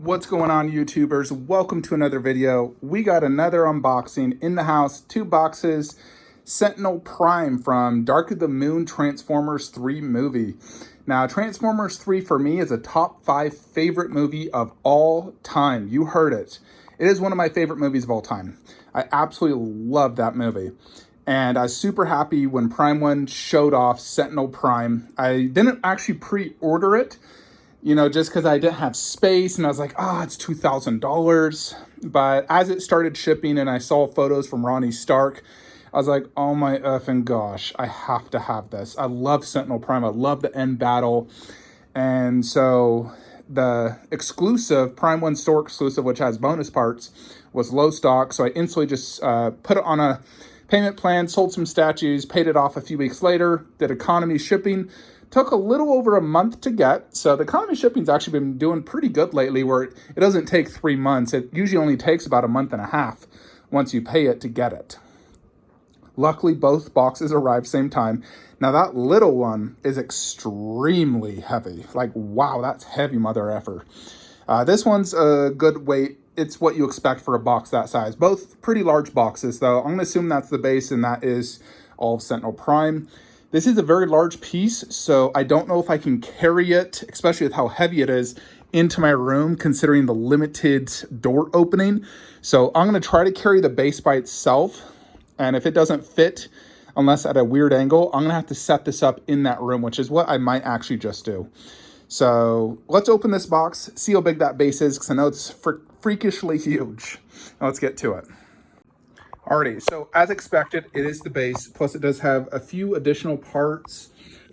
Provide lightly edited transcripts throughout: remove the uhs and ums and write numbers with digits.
What's going on, YouTubers? Welcome to another video. We got another unboxing in the house. 2 boxes. Sentinel Prime from Dark of the Moon Transformers 3 movie. Now, Transformers 3 for me is a top 5 favorite movie of all time. You heard it. It is one of my favorite movies of all time. I absolutely love that movie. And I was super happy when Prime 1 showed off Sentinel Prime. I didn't actually pre-order it, you know, just because I didn't have space, and I was like, it's $2,000. But as it started shipping and I saw photos from Ronnie Stark, I was like, oh my effing gosh, I have to have this. I love Sentinel Prime. I love the end battle. And so the exclusive, Prime 1 store exclusive, which has bonus parts, was low stock. So I instantly just put it on a payment plan, sold some statues, paid it off a few weeks later, did economy shipping. Took a little over a month to get. So the economy shipping's actually been doing pretty good lately, where it doesn't take 3 months. It usually only takes about a month and a half once you pay it to get it. Luckily, both boxes arrived same time. Now that little one is extremely heavy. Like, wow, that's heavy mother effer. This one's a good weight. It's what you expect for a box that size. Both pretty large boxes, though. I'm gonna assume that's the base, and that is all of Sentinel Prime. This is a very large piece, so I don't know if I can carry it, especially with how heavy it is, into my room, considering the limited door opening. So I'm going to try to carry the base by itself, and if it doesn't fit, unless at a weird angle, I'm going to have to set this up in that room, which is what I might actually just do. So let's open this box, see how big that base is, because I know it's freakishly huge. Now let's get to it. Alrighty, so as expected, it is the base, plus it does have a few additional parts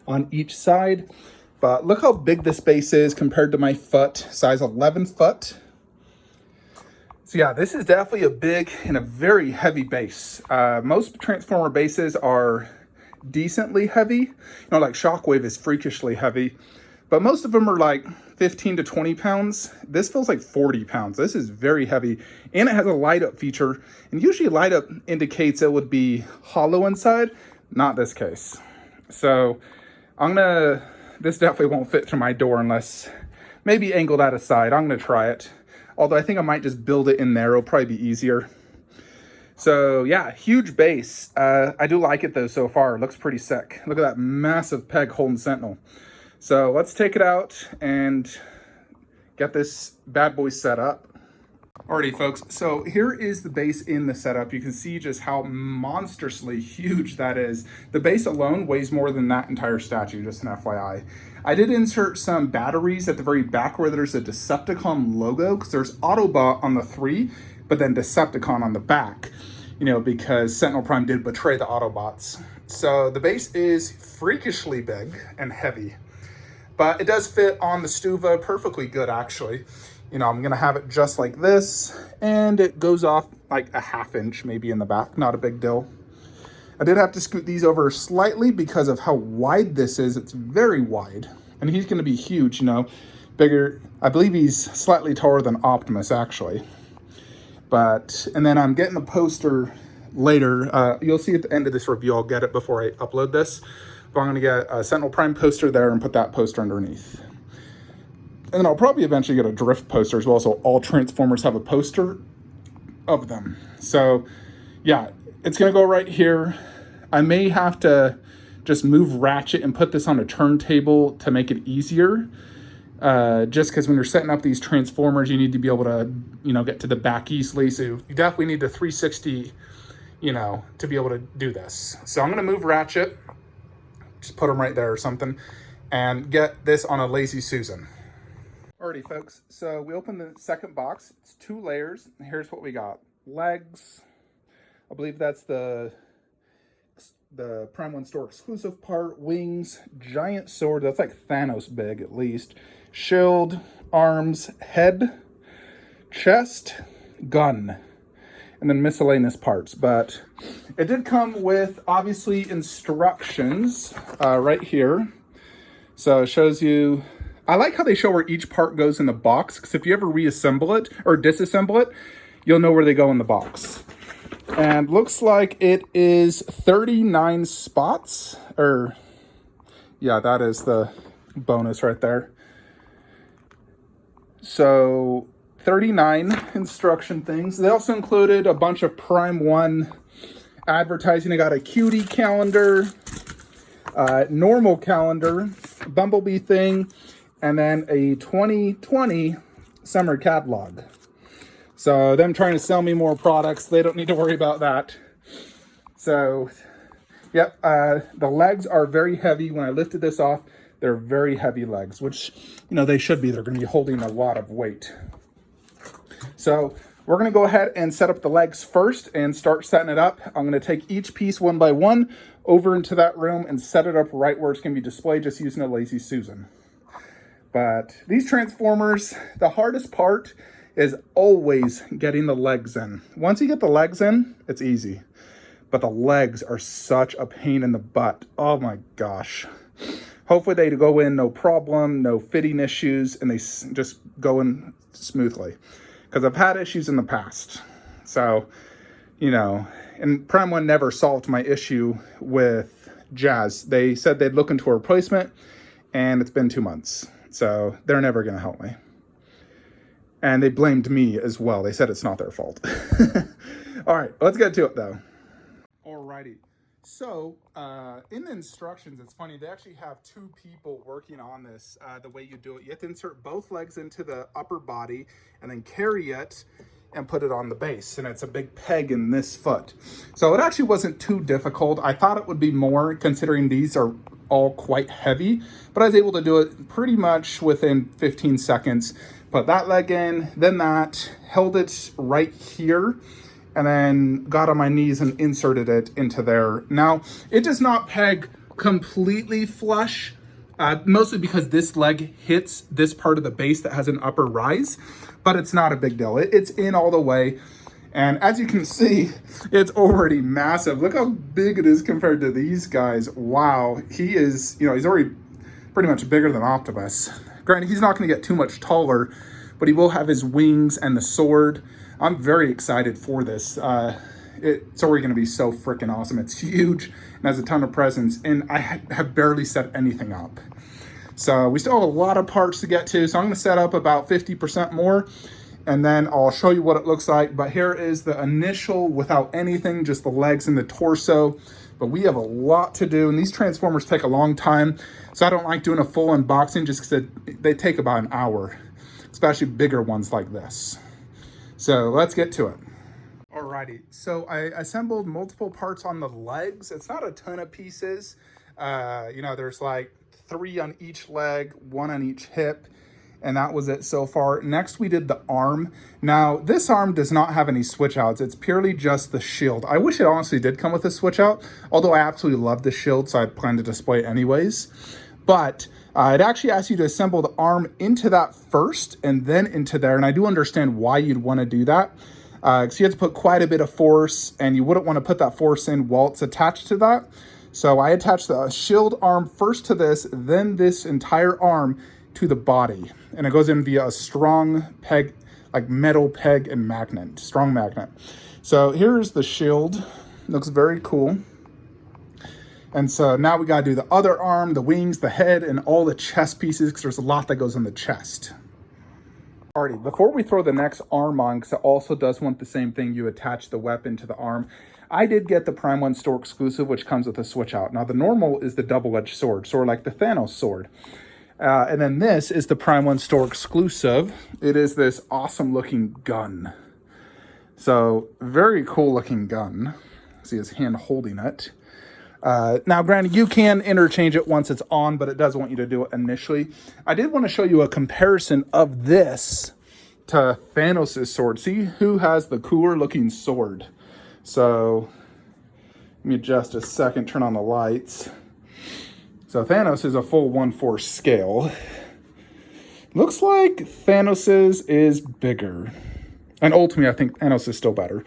on each side. But look how big this base is compared to my foot, size 11 foot. So yeah, this is definitely a big and a very heavy base. Most Transformer bases are decently heavy. You know, like Shockwave is freakishly heavy. But most of them are like 15 to 20 pounds. This feels like 40 pounds. This is very heavy. And it has a light up feature. And usually light up indicates it would be hollow inside. Not this case. So this definitely won't fit to my door unless maybe angle that aside. I'm gonna try it. Although I think I might just build it in there. It'll probably be easier. So yeah, huge base. I do like it though so far. It looks pretty sick. Look at that massive peg holding Sentinel. So let's take it out and get this bad boy set up. Alrighty, folks, so here is the base in the setup. You can see just how monstrously huge that is. The base alone weighs more than that entire statue, just an FYI. I did insert some batteries at the very back where there's a Decepticon logo, because there's Autobot on the 3, but then Decepticon on the back, you know, because Sentinel Prime did betray the Autobots. So the base is freakishly big and heavy. But it does fit on the Stuva perfectly good, actually. You know, I'm going to have it just like this, and it goes off like a ½ inch maybe in the back. Not a big deal. I did have to scoot these over slightly because of how wide this is. It's very wide, and he's going to be huge, you know, bigger. I believe he's slightly taller than Optimus, actually. And then I'm getting a poster later. You'll see at the end of this review. I'll get it before I upload this. But I'm going to get a Sentinel Prime poster there and put that poster underneath. And then I'll probably eventually get a Drift poster as well, so all Transformers have a poster of them. So yeah, it's going to go right here. I may have to just move Ratchet and put this on a turntable to make it easier. Just because when you're setting up these Transformers, you need to be able to, you know, get to the back easily. So you definitely need the 360, you know, to be able to do this. So I'm going to move Ratchet. Just put them right there or something, and get this on a Lazy Susan. Alrighty, folks, so we opened the second box. It's 2 layers. Here's what we got. Legs. I believe that's the Prime 1 store exclusive part. Wings. Giant sword. That's like Thanos big, at least. Shield. Arms. Head. Chest. Gun. And then miscellaneous parts. But it did come with, obviously, instructions right here. So it shows you, I like how they show where each part goes in the box, because if you ever reassemble it or disassemble it, you'll know where they go in the box. And looks like it is 39 spots, or yeah, that is the bonus right there. So 39 instruction things. They also included a bunch of Prime 1 advertising. I got a cutie calendar, normal calendar, bumblebee thing, and then a 2020 summer catalog. So them trying to sell me more products, they don't need to worry about that. So, yep, the legs are very heavy. When I lifted this off, they're very heavy legs, which, you know, they should be. They're going to be holding a lot of weight. So we're going to go ahead and set up the legs first and start setting it up. I'm going to take each piece one by one over into that room and set it up right where it's going to be displayed, just using a Lazy Susan. But these transformers, the hardest part is always getting the legs in. Once you get the legs in, it's easy. But the legs are such a pain in the butt. Oh my gosh. Hopefully they go in no problem, no fitting issues, and they just go in smoothly. Because I've had issues in the past. So, you know, and Prime 1 never solved my issue with Jazz. They said they'd look into a replacement, and it's been 2 months. So they're never going to help me. And they blamed me as well. They said it's not their fault. All right, let's get to it though. Alrighty. So in the instructions, it's funny, they actually have 2 people working on this. The way you do it, you have to insert both legs into the upper body and then carry it and put it on the base. And it's a big peg in this foot. So it actually wasn't too difficult. I thought it would be more, considering these are all quite heavy, but I was able to do it pretty much within 15 seconds. Put that leg in, then that, held it right here, and then got on my knees and inserted it into there. Now, it does not peg completely flush, mostly because this leg hits this part of the base that has an upper rise, but it's not a big deal. It's in all the way. And as you can see, it's already massive. Look how big it is compared to these guys. Wow, he is, you know, he's already pretty much bigger than Optimus. Granted, he's not going to get too much taller, but he will have his wings and the sword. I'm very excited for this. It's already going to be so freaking awesome. It's huge and has a ton of presence, and I have barely set anything up. So we still have a lot of parts to get to, so I'm going to set up about 50% more, and then I'll show you what it looks like. But here is the initial without anything, just the legs and the torso. But we have a lot to do, and these Transformers take a long time, so I don't like doing a full unboxing just because they take about an hour, especially bigger ones like this. So let's get to it. Alrighty, so I assembled multiple parts on the legs. It's not a ton of pieces. You know, there's like 3 on each leg, 1 on each hip, and that was it so far. Next, we did the arm. Now, this arm does not have any switch outs. It's purely just the shield. I wish it honestly did come with a switch out, although I absolutely love the shield, so I plan to display it anyways. But it actually asks you to assemble the arm into that first and then into there. And I do understand why you'd want to do that. Because you have to put quite a bit of force, and you wouldn't want to put that force in while it's attached to that. So I attached the shield arm first to this, then this entire arm to the body. And it goes in via a strong peg, like metal peg and magnet, strong magnet. So here's the shield. Looks very cool. And so now we got to do the other arm, the wings, the head, and all the chest pieces, because there's a lot that goes in the chest. Alrighty, before we throw the next arm on, because it also does want the same thing, you attach the weapon to the arm. I did get the Prime 1 store exclusive, which comes with a switch out. Now the normal is the double-edged sword, sort of like the Thanos sword. And then this is the Prime 1 store exclusive. It is this awesome looking gun. So very cool looking gun. See his hand holding it. Now granted, you can interchange it once it's on, but it does want you to do it initially. I did want to show you a comparison of this to Thanos' sword. See who has the cooler looking sword. So let me just a second, turn on the lights. So Thanos is a full 1/4 scale. Looks like Thanos's is bigger. And ultimately, I think Thanos is still better.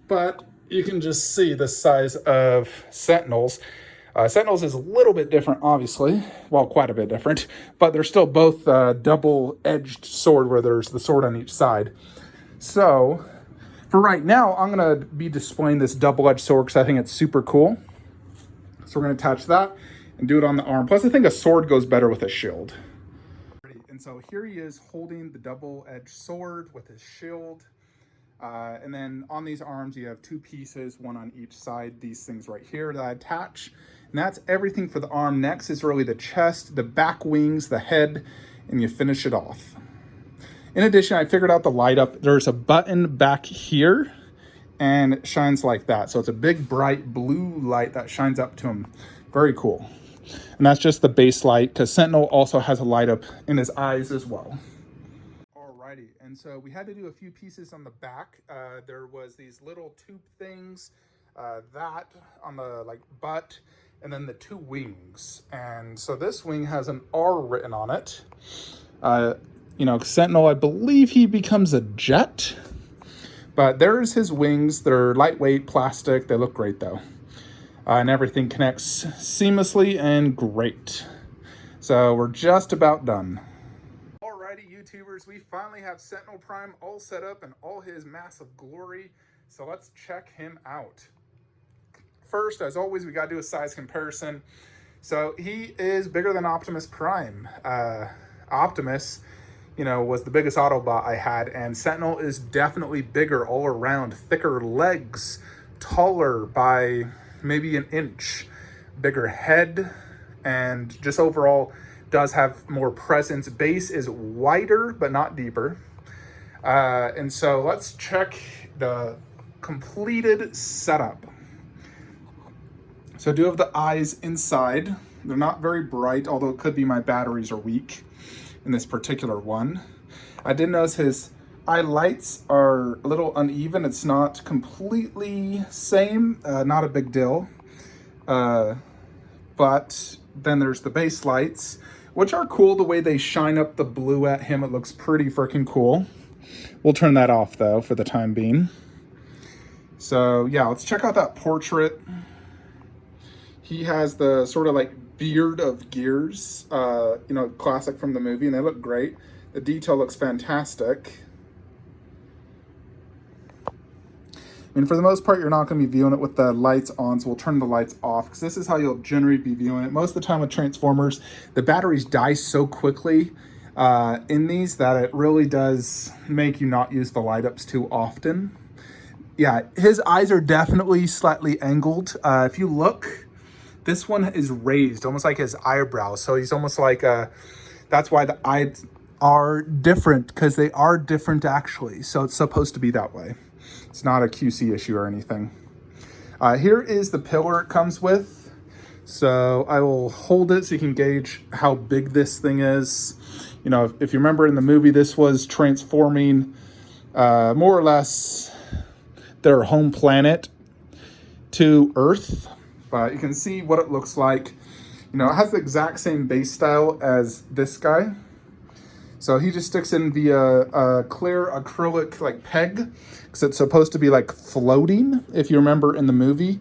But you can just see the size of Sentinel's. Sentinel's is a little bit different, obviously. Well, quite a bit different. But they're still both double-edged sword, where there's the sword on each side. So for right now, I'm going to be displaying this double-edged sword because I think it's super cool. So we're going to attach that and do it on the arm. Plus, I think a sword goes better with a shield. And so here he is holding the double-edged sword with his shield. And then on these arms, you have two pieces, one on each side, these things right here that I attach. And that's everything for the arm. Next is really the chest, the back wings, the head, and you finish it off. In addition, I figured out the light up. There's a button back here, and it shines like that. So it's a big, bright blue light that shines up to him. Very cool. And that's just the base light, because Sentinel also has a light up in his eyes as well. Alrighty, and so we had to do a few pieces on the back. There was these little tube things, that on the butt, and then the two wings. And so this wing has an R written on it. Sentinel, I believe he becomes a jet. But there's his wings. They're lightweight plastic. They look great though. And everything connects seamlessly and great. So we're just about done. Alrighty, YouTubers, we finally have Sentinel Prime all set up in all his massive glory. So let's check him out. First, as always, we gotta do a size comparison. So he is bigger than Optimus Prime. Optimus, was the biggest Autobot I had, and Sentinel is definitely bigger all around, thicker legs, taller by maybe an inch, bigger head, and just overall does have more presence. Base is wider, but not deeper. And so let's check the completed setup. So I do have the eyes inside. They're not very bright, although it could be my batteries are weak in this particular one. I did notice his eye lights are a little uneven. It's not completely same, not a big deal. But then there's the base lights, which are cool. The way they shine up the blue at him, it looks pretty freaking cool. We'll turn that off though for the time being. So yeah, let's check out that portrait. He has the sort of beard of gears, classic from the movie, and they look great. The detail looks fantastic. I mean, for the most part, you're not going to be viewing it with the lights on, so we'll turn the lights off, because this is how you'll generally be viewing it. Most of the time with Transformers, the batteries die so quickly in these that it really does make you not use the light ups too often. Yeah, his eyes are definitely slightly angled. If you look, this one is raised, almost like his eyebrows. So he's almost like that's why the eyes are different, because they are different actually. So it's supposed to be that way. It's not a QC issue or anything. Here is the pillar it comes with. So I will hold it so you can gauge how big this thing is. If you remember in the movie, this was transforming more or less their home planet to Earth. But you can see what it looks like. It has the exact same base style as this guy. So he just sticks in via a clear acrylic peg, because it's supposed to be floating, if you remember in the movie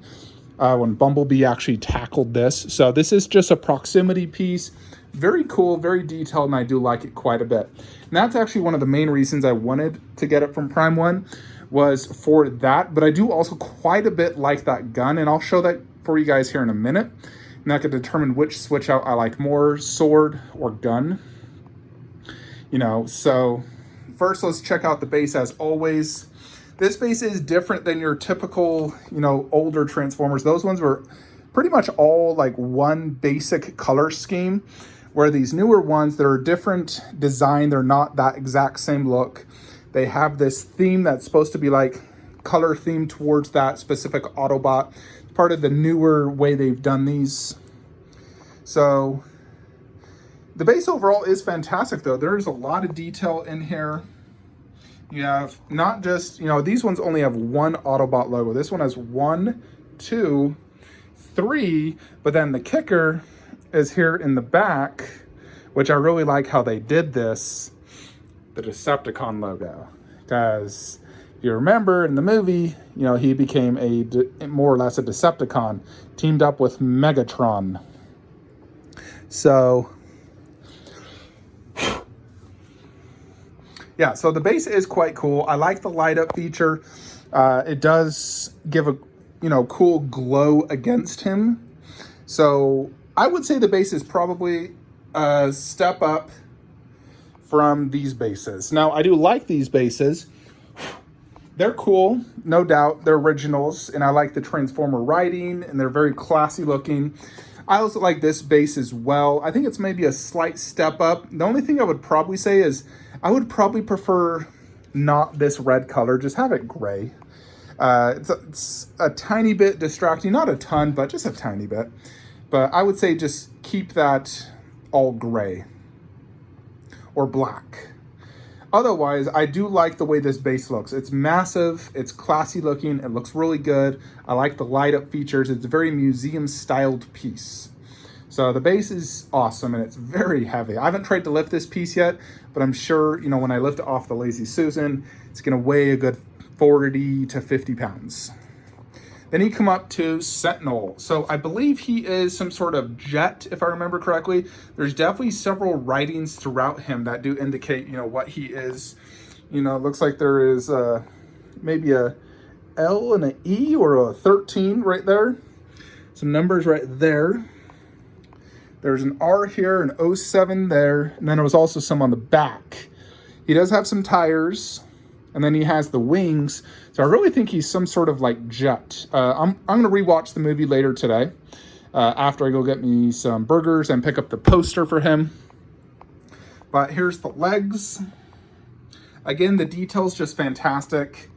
when Bumblebee actually tackled this. So this is just a proximity piece. Very cool, very detailed, and I do like it quite a bit. And that's actually one of the main reasons I wanted to get it from Prime 1 was for that. But I do also quite a bit like that gun, and I'll show that for you guys here in a minute. And that could determine which switch out I like more, sword or gun. So first let's check out the base as always. This base is different than your typical, older Transformers. Those ones were pretty much all one basic color scheme, where these newer ones that are different design, they're not that exact same look. They have this theme that's supposed to be color themed towards that specific Autobot. It's part of the newer way they've done these. So the base overall is fantastic though. There's a lot of detail in here. You have not just, these ones only have one Autobot logo. This one has 1, 2, 3, but then the kicker is here in the back, which I really like how they did this, the Decepticon logo. Because if you remember in the movie, he became more or less a Decepticon, teamed up with Megatron. So yeah, so the base is quite cool. I like the light up feature. It does give a cool glow against him. So I would say the base is probably a step up from these bases. Now, I do like these bases. They're cool, no doubt. They're originals, and I like the Transformer writing, and they're very classy looking. I also like this base as well. I think it's maybe a slight step up. The only thing I would probably say is I would probably prefer not this red color, just have it gray. It's a tiny bit distracting, not a ton, but just a tiny bit. But I would say just keep that all gray or black. Otherwise, I do like the way this base looks. It's massive, it's classy looking, it looks really good. I like the light up features. It's a very museum styled piece. So the base is awesome, and it's very heavy. I haven't tried to lift this piece yet, but I'm sure, you know, when I lift it off the Lazy Susan, it's gonna weigh a good 40 to 50 pounds. Then you come up to Sentinel. So I believe he is some sort of jet, if I remember correctly. There's definitely several writings throughout him that do indicate, you know, what he is. You know, it looks like there is maybe a L and an E or a 13 right there. Some numbers right there. There's an R here, an 07 there, and then there was also some on the back. He does have some tires. And then he has the wings. So I really think he's some sort of like jet. I'm going to rewatch the movie later today after I go get me some burgers and pick up the poster for him. But here's the legs. Again, the detail's just fantastic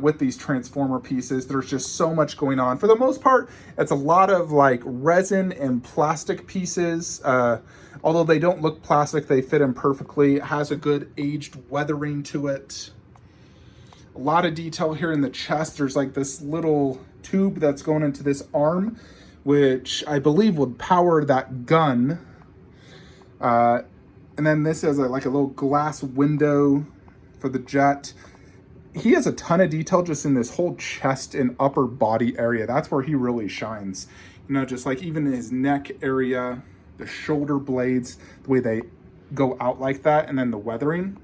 with these Transformer pieces. There's just so much going on. For the most part, it's a lot of like resin and plastic pieces. Although they don't look plastic, they fit in perfectly. It has a good aged weathering to it. A lot of detail here in the chest. There's like this little tube that's going into this arm, which I believe would power that gun. And then this is like a little glass window for the jet. He has a ton of detail just in this whole chest and upper body area. That's where he really shines. You know, just like even in his neck area, the shoulder blades, the way they go out like that, and then the weathering.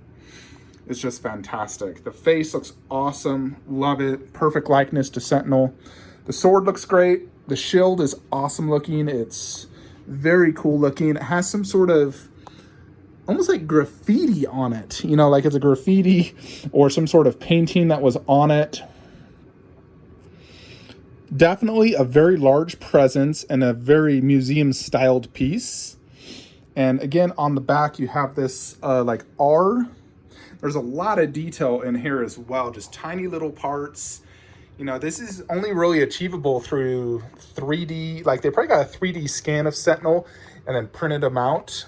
It's just fantastic. The face looks awesome. Love it. Perfect likeness to Sentinel. The sword looks great. The shield is awesome looking. It's very cool looking. It has some sort of almost like graffiti on it. You know, like it's a graffiti or some sort of painting that was on it. Definitely a very large presence and a very museum styled piece. And again, on the back, you have this like R. There's a lot of detail in here as well, just tiny little parts. You know, this is only really achievable through 3D. Like they probably got a 3D scan of Sentinel and then printed them out.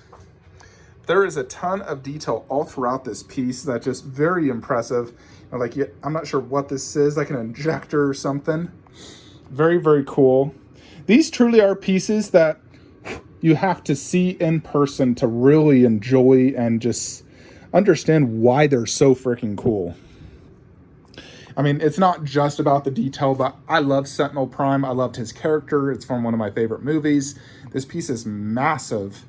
There is a ton of detail all throughout this piece that's just very impressive. You know, like I'm not sure what this is, like an injector or something. Very, very cool. These truly are pieces that you have to see in person to really enjoy and just understand why they're so freaking cool. I mean, it's not just about the detail, but I love Sentinel Prime. I loved his character. It's from one of my favorite movies. This piece is massive.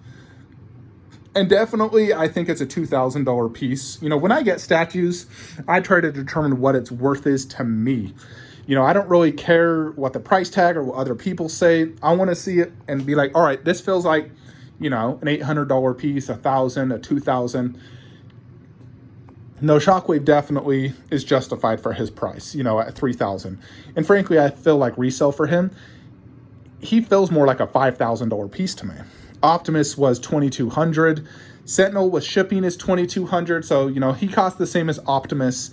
And definitely, I think it's a $2,000 piece. You know, when I get statues, I try to determine what its worth is to me. You know, I don't really care what the price tag or what other people say. I want to see it and be like, all right, this feels like, you know, an $800 piece, $1,000, a $2,000. No, Shockwave definitely is justified for his price, you know, at $3,000. And frankly, I feel like resale for him, he feels more like a $5,000 piece to me. Optimus was $2,200. Sentinel with shipping is $2,200. So, you know, he costs the same as Optimus,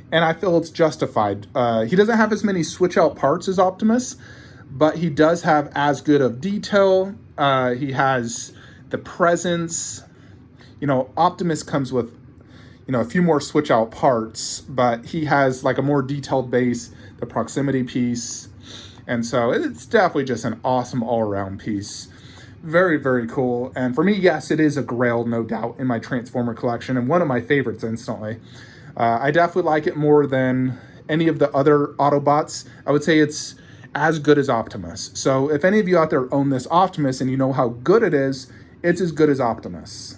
and I feel it's justified. He doesn't have as many switch out parts as Optimus, but he does have as good of detail. He has the presence. You know, Optimus comes with, you know, a few more switch out parts, but he has like a more detailed base, the proximity piece. And so it's definitely just an awesome all-around piece. Very, very cool. And for me, yes, it is a grail, no doubt, in my Transformer collection, and one of my favorites instantly. I definitely like it more than any of the other Autobots. I would say it's as good as Optimus. So if any of you out there own this Optimus and you know how good it is, it's as good as Optimus.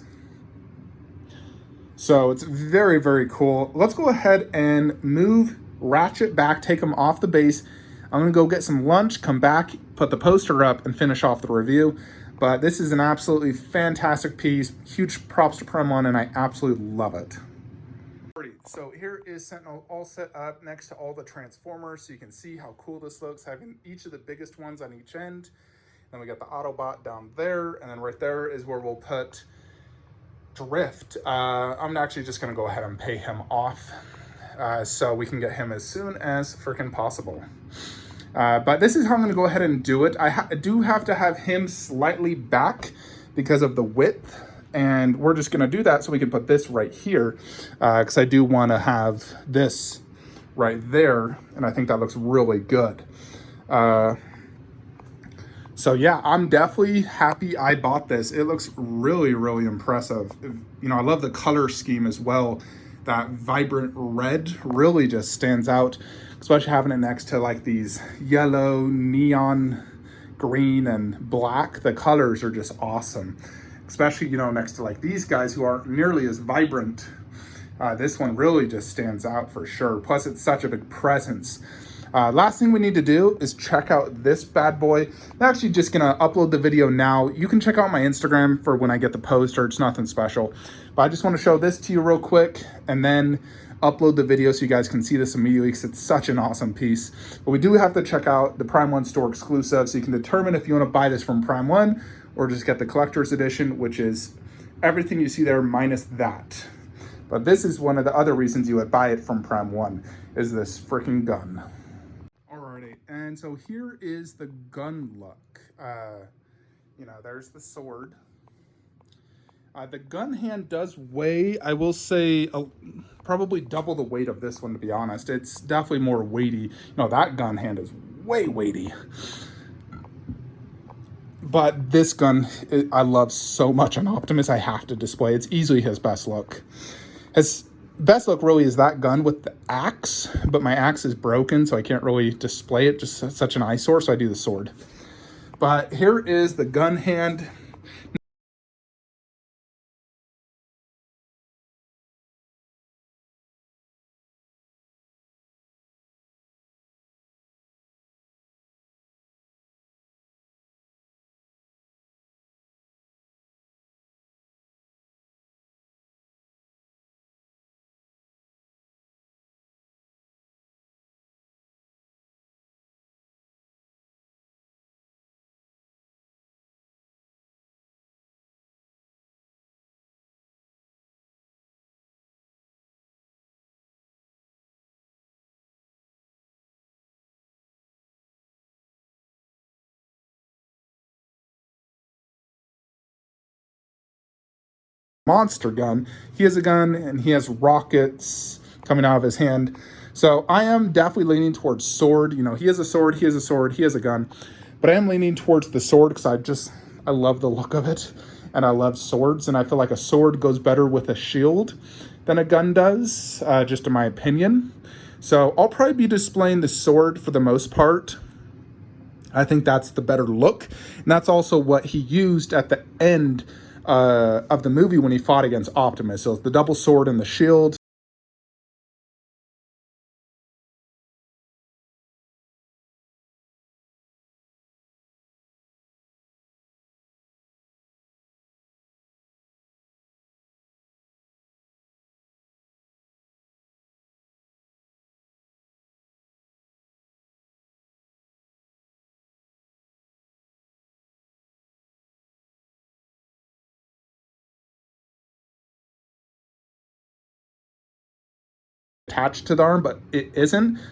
So it's very, very cool. Let's go ahead and move Ratchet back, take him off the base. I'm going to go get some lunch, come back, put the poster up, and finish off the review. But this is an absolutely fantastic piece. Huge props to Prime 1, and I absolutely love it. So here is Sentinel all set up next to all the Transformers, so you can see how cool this looks, having each of the biggest ones on each end. Then we got the Autobot down there, and then right there is where we'll put Drift. I'm actually just going to go ahead and pay him off so we can get him as soon as freaking possible. But this is how I'm going to go ahead and do it. I do have to have him slightly back because of the width. And we're just going to do that so we can put this right here. Because I do want to have this right there. And I think that looks really good. So yeah, I'm definitely happy I bought this. It looks really, really impressive. You know, I love the color scheme as well. That vibrant red really just stands out, especially having it next to like these yellow, neon green and black. The colors are just awesome, especially, you know, next to like these guys who aren't nearly as vibrant. This one really just stands out for sure. Plus it's such a big presence. Last thing we need to do is check out this bad boy. I'm actually just gonna upload the video now. You can check out my Instagram for when I get the post, or it's nothing special. But I just want to show this to you real quick and then upload the video so you guys can see this immediately because it's such an awesome piece. But we do have to check out the Prime 1 store exclusive so you can determine if you want to buy this from Prime 1 or just get the collector's edition, which is everything you see there minus that. But this is one of the other reasons you would buy it from Prime 1 is this freaking gun. Alrighty, and so here is the gun look. You know, there's the sword. The gun hand does weigh, I will say, probably double the weight of this one, to be honest. It's definitely more weighty. You know, that gun hand is way weighty. But this gun, I love so much on Optimus, I have to display. It's easily his best look. His best look really is that gun with the axe, but my axe is broken, so I can't really display it. Just such an eyesore, so I do the sword. But here is the gun hand. Monster gun. He has a gun and he has rockets coming out of his hand. So I am definitely leaning towards sword. You know, he has a sword, he has a sword, he has a gun. But I am leaning towards the sword because I love the look of it. And I love swords. And I feel like a sword goes better with a shield than a gun does, just in my opinion. So I'll probably be displaying the sword for the most part. I think that's the better look. And that's also what he used at the end of the movie when he fought against Optimus. So the double sword and the shield. Attached to the arm, but it isn't.